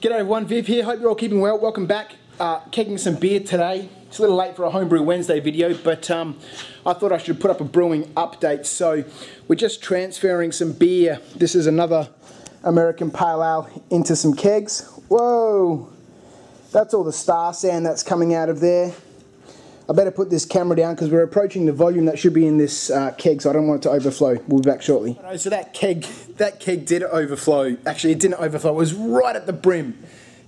G'day everyone, Viv here, hope you're all keeping well. Welcome back. Kegging some beer today. It's a little late for a Homebrew Wednesday video, but I thought I should put up a brewing update. So we're just transferring some beer. This is another American Pale Ale into some kegs. Whoa, that's all the star sand that's coming out of there. I better put this camera down because we're approaching the volume that should be in this keg, so I don't want it to overflow. We'll be back shortly. So that keg did overflow. Actually, it didn't overflow. It was right at the brim,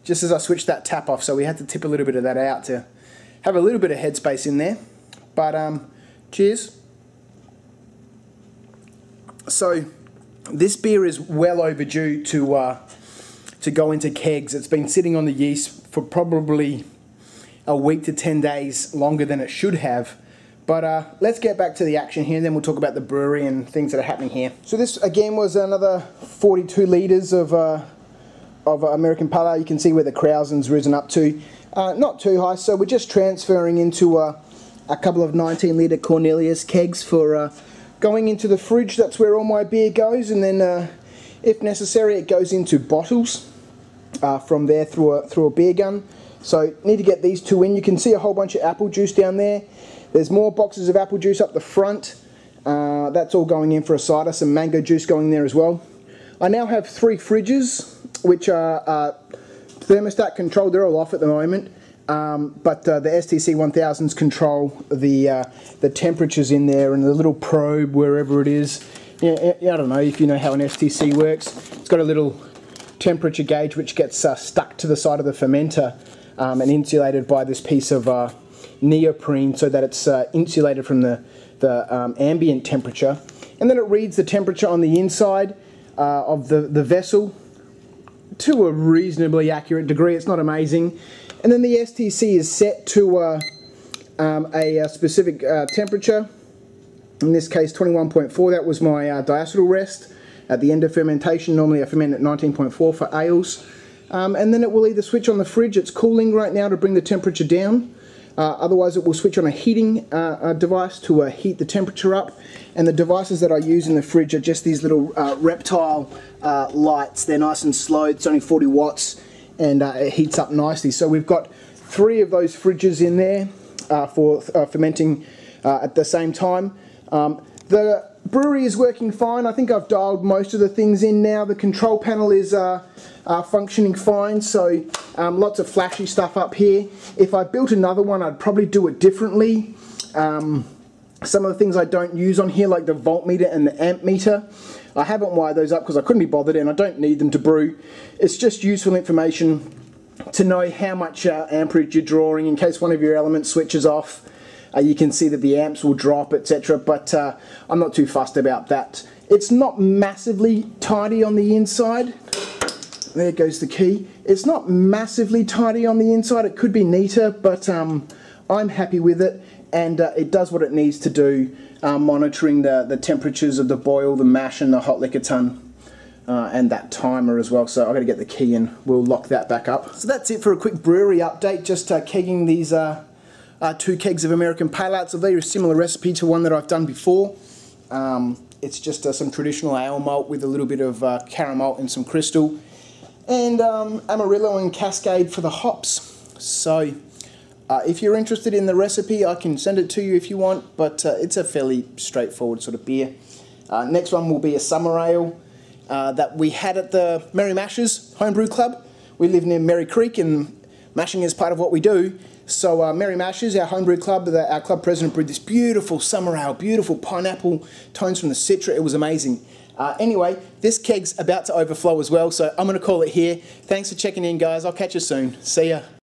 just as I switched that tap off. So we had to tip a little bit of that out to have a little bit of headspace in there. But cheers. So this beer is well overdue to go into kegs. It's been sitting on the yeast for probably a week to 10 days longer than it should have. But let's get back to the action here, and then we'll talk about the brewery and things that are happening here. So this again was another 42 litres of American Pale Ale. You can see where the Krausen's risen up to. Not too high, so we're just transferring into a couple of 19 litre Cornelius kegs for going into the fridge. That's where all my beer goes, and then if necessary it goes into bottles from there through a beer gun. So need to get these two in. You can see a whole bunch of apple juice down there. There's more boxes of apple juice up the front. That's all going in for a cider. Some mango juice going there as well. I now have 3 fridges, which are thermostat controlled. They're all off at the moment. But the STC 1000s control the temperatures in there, and the little probe wherever it is. I don't know if you know how an STC works. It's got a little temperature gauge which gets stuck to the side of the fermenter. And insulated by this piece of neoprene so that it's insulated from the ambient temperature. And then it reads the temperature on the inside of the vessel to a reasonably accurate degree. It's not amazing. And then the STC is set to a specific temperature. In this case 21.4. That was my diacetyl rest at the end of fermentation. Normally I ferment at 19.4 for ales. And then it will either switch on the fridge. It's cooling right now to bring the temperature down. Otherwise it will switch on a heating device to heat the temperature up. And the devices that I use in the fridge are just these little reptile lights. They're nice and slow. It's only 40 watts and it heats up nicely. So we've got 3 of those fridges in there for fermenting at the same time. The brewery is working fine. I think I've dialed most of the things in now. The control panel is functioning fine, so lots of flashy stuff up here. If I built another one, I'd probably do it differently. Some of the things I don't use on here, like the voltmeter and the amp meter, I haven't wired those up because I couldn't be bothered, and I don't need them to brew. It's just useful information to know how much amperage you're drawing in case one of your elements switches off. You can see that the amps will drop, etc. But I'm not too fussed about that. It's not massively tidy on the inside. There goes the key. It's not massively tidy on the inside. It could be neater, but I'm happy with it, and it does what it needs to do, monitoring the temperatures of the boil, the mash, and the hot liquor ton, and that timer as well. So I've got to get the key and we'll lock that back up. So that's it for a quick brewery update. Just kegging these 2 kegs of American Pale Ale. It's a very similar recipe to one that I've done before. It's just some traditional ale malt with a little bit of caramel and some crystal. And Amarillo and Cascade for the hops. So if you're interested in the recipe, I can send it to you if you want, but it's a fairly straightforward sort of beer. Next one will be a summer ale that we had at the Merry Mashers Homebrew Club. We live near Merry Creek, and mashing is part of what we do. So Merry Mashers, our homebrew club, our club president brewed this beautiful summer ale, beautiful pineapple tones from the citra. It was amazing. Anyway, this keg's about to overflow as well, so I'm going to call it here. Thanks for checking in, guys. I'll catch you soon. See ya.